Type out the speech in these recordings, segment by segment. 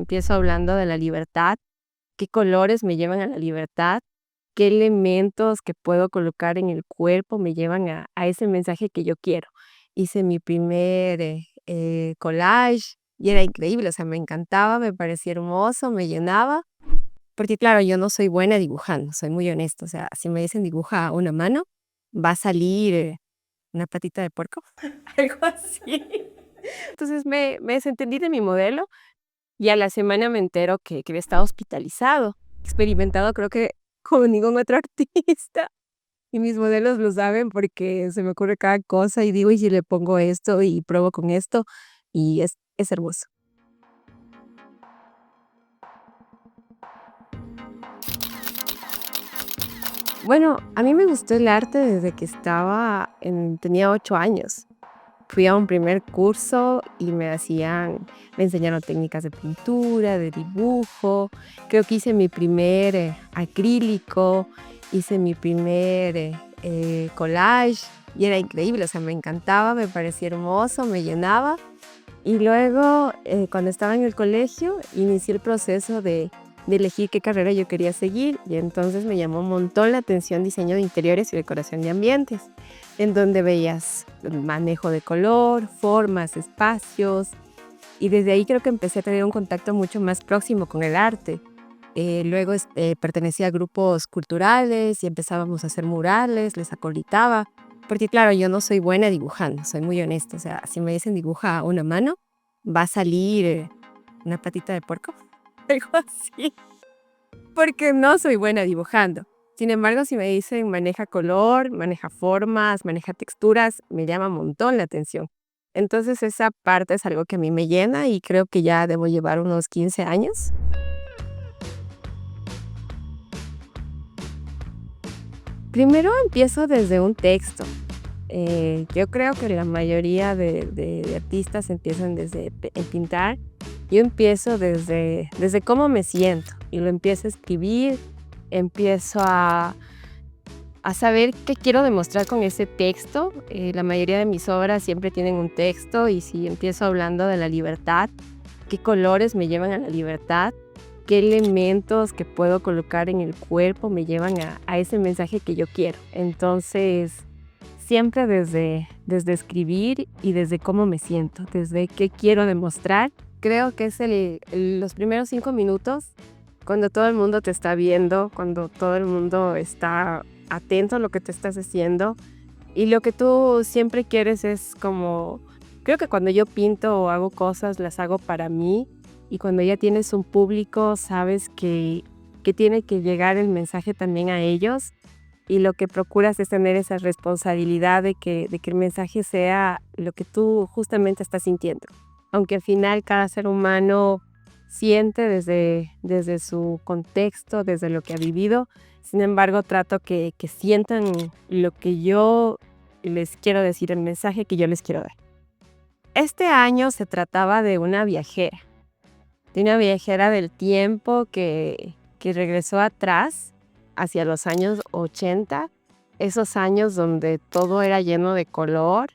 empiezo hablando de la libertad, qué colores me llevan a la libertad, qué elementos que puedo colocar en el cuerpo me llevan a ese mensaje que yo quiero. Hice mi primer collage y era increíble, o sea, me encantaba, me parecía hermoso, me llenaba, porque claro, yo no soy buena dibujando, soy muy honesta, o sea, si me dicen dibuja una mano, va a salir una patita de puerco, algo así. Entonces me desentendí de mi modelo y a la semana me entero que había estado hospitalizado, experimentado creo que como ningún otro artista. Y mis modelos lo saben porque se me ocurre cada cosa y digo, ¿y si le pongo esto y pruebo con esto? Y es hermoso. Bueno, a mí me gustó el arte desde que tenía 8 años. Fui a un primer curso y me enseñaron técnicas de pintura, de dibujo. Creo que hice mi primer acrílico, hice mi primer collage y era increíble, o sea, me encantaba, me parecía hermoso, me llenaba. Y luego, cuando estaba en el colegio, inicié el proceso de elegir qué carrera yo quería seguir y entonces me llamó un montón la atención diseño de interiores y decoración de ambientes, en donde veías manejo de color, formas, espacios y desde ahí creo que empecé a tener un contacto mucho más próximo con el arte. Luego pertenecía a grupos culturales y empezábamos a hacer murales, les acolitaba, porque claro, yo no soy buena dibujando, soy muy honesta, o sea, si me dicen dibuja una mano, va a salir una patita de puerco, algo así, porque no soy buena dibujando. Sin embargo, si me dicen maneja color, maneja formas, maneja texturas, me llama un montón la atención. Entonces esa parte es algo que a mí me llena y creo que ya debo llevar unos 15 años. Primero empiezo desde un texto. Yo creo que la mayoría de artistas empiezan en pintar. Yo empiezo desde cómo me siento y lo empiezo a escribir, empiezo a saber qué quiero demostrar con ese texto. La mayoría de mis obras siempre tienen un texto y si empiezo hablando de la libertad, qué colores me llevan a la libertad, qué elementos que puedo colocar en el cuerpo me llevan a ese mensaje que yo quiero. Entonces, siempre desde escribir y desde cómo me siento, desde qué quiero demostrar. Creo que es los primeros 5 minutos, cuando todo el mundo te está viendo, cuando todo el mundo está atento a lo que te estás haciendo y lo que tú siempre quieres es como, creo que cuando yo pinto o hago cosas, las hago para mí y cuando ya tienes un público, sabes que tiene que llegar el mensaje también a ellos y lo que procuras es tener esa responsabilidad de que el mensaje sea lo que tú justamente estás sintiendo. Aunque al final cada ser humano siente desde su contexto, desde lo que ha vivido, sin embargo trato que sientan lo que yo les quiero decir, el mensaje que yo les quiero dar. Este año se trataba de una viajera del tiempo que regresó atrás hacia los años 80, esos años donde todo era lleno de color,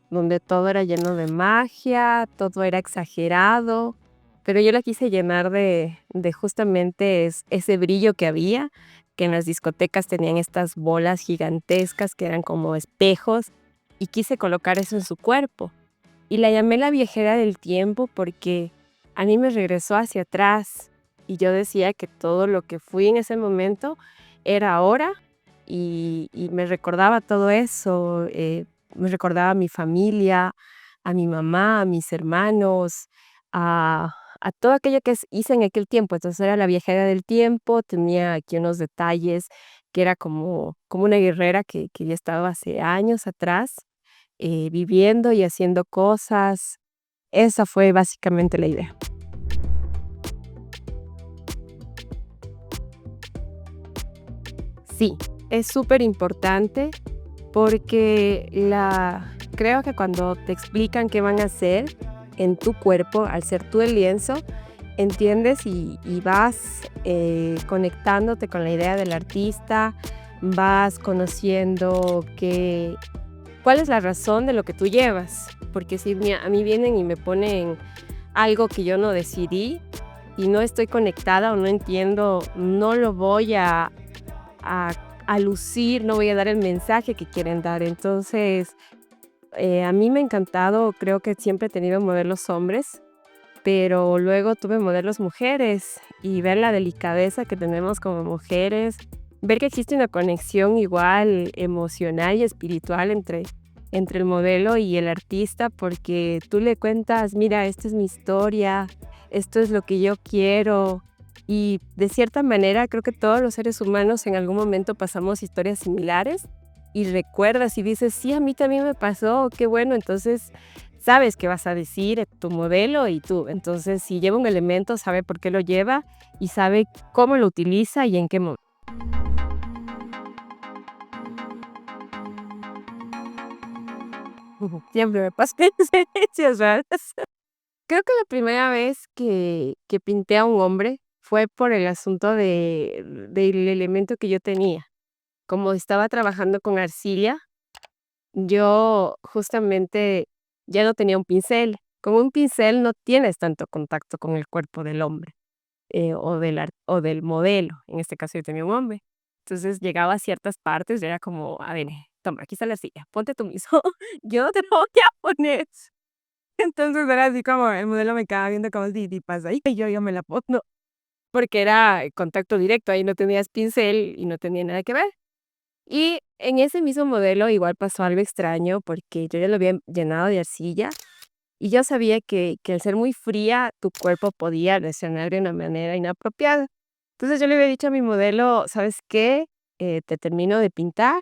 donde todo era lleno de magia, todo era exagerado, pero yo la quise llenar de justamente ese brillo que había, que en las discotecas tenían estas bolas gigantescas que eran como espejos, y quise colocar eso en su cuerpo. Y la llamé la viajera del tiempo porque a mí me regresó hacia atrás y yo decía que todo lo que fui en ese momento era ahora y me recordaba todo eso, me recordaba a mi familia, a mi mamá, a mis hermanos, a todo aquello que hice en aquel tiempo. Entonces era la viajera del tiempo, tenía aquí unos detalles que era como una guerrera que ya estaba hace años atrás, viviendo y haciendo cosas. Esa fue básicamente la idea. Sí, es súper importante porque creo que cuando te explican qué van a hacer en tu cuerpo, al ser tú el lienzo, entiendes y vas conectándote con la idea del artista, vas conociendo cuál es la razón de lo que tú llevas. Porque si a mí vienen y me ponen algo que yo no decidí, si no estoy conectada o no entiendo, no lo voy a, a lucir, no voy a dar el mensaje que quieren dar. Entonces, a mí me ha encantado, creo que siempre he tenido modelos hombres, pero luego tuve modelos mujeres y ver la delicadeza que tenemos como mujeres, ver que existe una conexión igual emocional y espiritual entre el modelo y el artista, porque tú le cuentas, mira, esta es mi historia, esto es lo que yo quiero. Y de cierta manera creo que todos los seres humanos en algún momento pasamos historias similares y recuerdas y dices, sí, a mí también me pasó, qué bueno. Entonces sabes qué vas a decir tu modelo y tú. Entonces si lleva un elemento, sabe por qué lo lleva y sabe cómo lo utiliza y en qué momento. Siempre me pasan experiencias raras. Creo que la primera vez que pinté a un hombre fue por el asunto del elemento que yo tenía. Como estaba trabajando con arcilla, yo justamente ya no tenía un pincel. Con un pincel no tienes tanto contacto con el cuerpo del hombre, o del modelo. En este caso yo tenía un hombre. Entonces llegaba a ciertas partes y era como, a ver, toma, aquí está la arcilla, ponte tú mismo. Yo no te lo voy a poner. Entonces era así como el modelo me quedaba viendo como si pasa ahí, y yo me la pongo, porque era contacto directo, ahí no tenías pincel y no tenía nada que ver. Y en ese mismo modelo igual pasó algo extraño, porque yo ya lo había llenado de arcilla y yo sabía que al ser muy fría, tu cuerpo podía reaccionar de una manera inapropiada. Entonces yo le había dicho a mi modelo, ¿sabes qué? Te termino de pintar,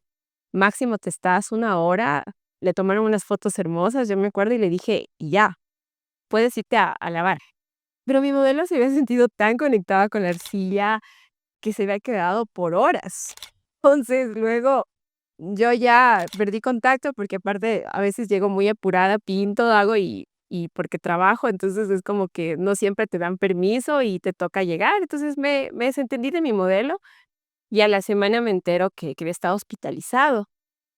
máximo te estás 1 hora. Le tomaron unas fotos hermosas, yo me acuerdo, y le dije: "Y ya, puedes irte a lavar". Pero mi modelo se había sentido tan conectada con la arcilla que se había quedado por horas. Entonces, luego yo ya perdí contacto, porque aparte a veces llego muy apurada, pinto, hago y porque trabajo, entonces es como que no siempre te dan permiso y te toca llegar. Entonces me desentendí de mi modelo y a la semana me entero que había estado hospitalizado,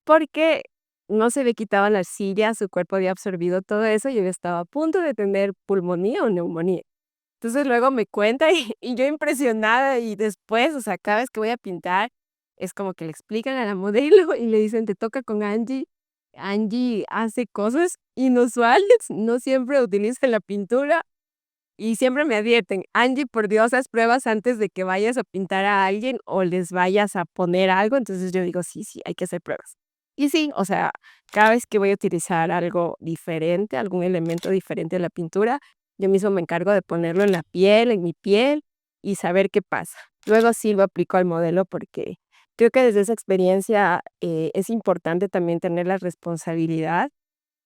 porque no se había quitado la arcilla, su cuerpo había absorbido todo eso y había estado a punto de tener pulmonía o neumonía. Entonces luego me cuenta y yo impresionada y después, o sea, cada vez que voy a pintar, es como que le explican a la modelo y le dicen: "Te toca con Angie". Angie hace cosas inusuales, no siempre utiliza la pintura y siempre me advierten: "Angie, por Dios, haz pruebas antes de que vayas a pintar a alguien o les vayas a poner algo". Entonces yo digo: "Sí, sí, hay que hacer pruebas". Y sí, o sea, cada vez que voy a utilizar algo diferente, algún elemento diferente a la pintura, yo mismo me encargo de ponerlo en la piel, en mi piel y saber qué pasa. Luego sí lo aplico al modelo porque creo que desde esa experiencia, es importante también tener la responsabilidad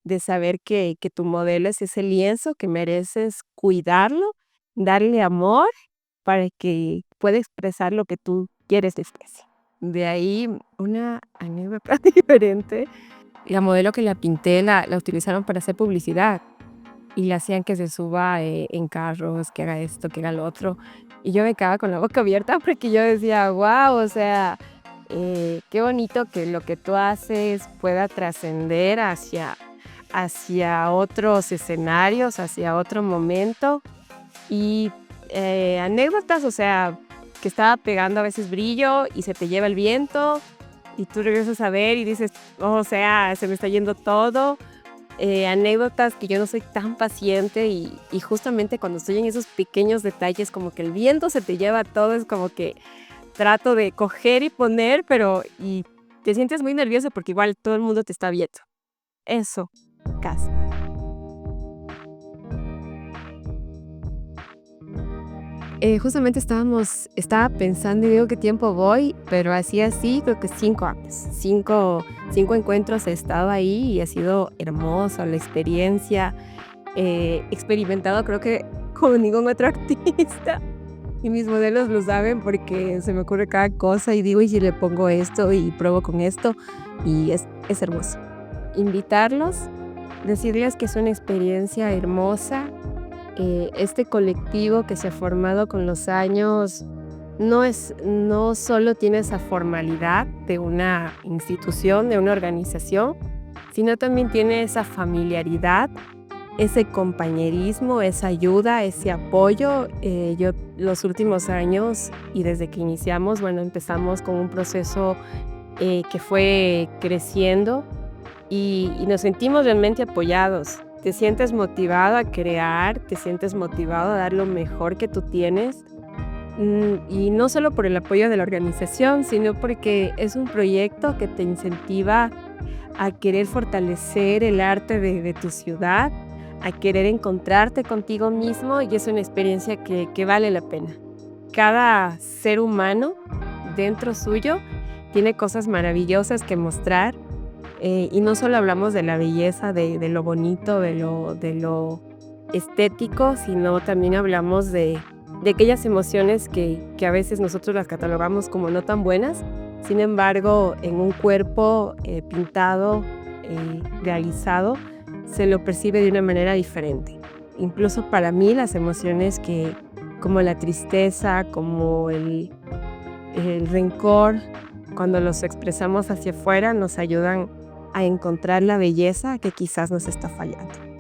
de saber que tu modelo es ese lienzo que mereces cuidarlo, darle amor para que pueda expresar lo que tú quieres después. De ahí, una anécdota diferente, la modelo que la pinté la utilizaron para hacer publicidad y le hacían que se suba, en carros, que haga esto, que haga lo otro. Y yo me quedaba con la boca abierta porque yo decía: "Guau, o sea, qué bonito que lo que tú haces pueda trascender hacia otros escenarios, hacia otro momento". Y, anécdotas, o sea, que estaba pegando a veces brillo y se te lleva el viento, y tú regresas a ver y dices: "Oh, o sea, se me está yendo todo". Anécdotas que yo no soy tan paciente y justamente cuando estoy en esos pequeños detalles, como que el viento se te lleva todo, es como que trato de coger y poner, pero y te sientes muy nervioso porque igual todo el mundo te está viendo. Eso, casi. Justamente estaba pensando y digo, ¿qué tiempo voy? Pero así, creo que 5 años. Cinco encuentros he estado ahí y ha sido hermosa la experiencia. Experimentado creo que como ningún otro artista. Y mis modelos lo saben porque se me ocurre cada cosa y digo, ¿y si le pongo esto y pruebo con esto? Y es hermoso. Invitarlos, decirles que es una experiencia hermosa. Este colectivo que se ha formado con los años no solo tiene esa formalidad de una institución, de una organización, sino también tiene esa familiaridad ese compañerismo, esa ayuda, ese apoyo. Yo los últimos años y desde que iniciamos, bueno, empezamos con un proceso que fue creciendo y nos sentimos realmente apoyados. Te sientes motivado a crear, te sientes motivado a dar lo mejor que tú tienes. Y no solo por el apoyo de la organización, sino porque es un proyecto que te incentiva a querer fortalecer el arte de tu ciudad, a querer encontrarte contigo mismo y es una experiencia que vale la pena. Cada ser humano dentro suyo tiene cosas maravillosas que mostrar y no solo hablamos de la belleza, de lo bonito, de lo estético, sino también hablamos de aquellas emociones que a veces nosotros las catalogamos como no tan buenas. Sin embargo, en un cuerpo pintado, realizado, se lo percibe de una manera diferente. Incluso para mí las emociones como la tristeza, como el rencor, cuando los expresamos hacia afuera, nos ayudan a encontrar la belleza que quizás nos está fallando.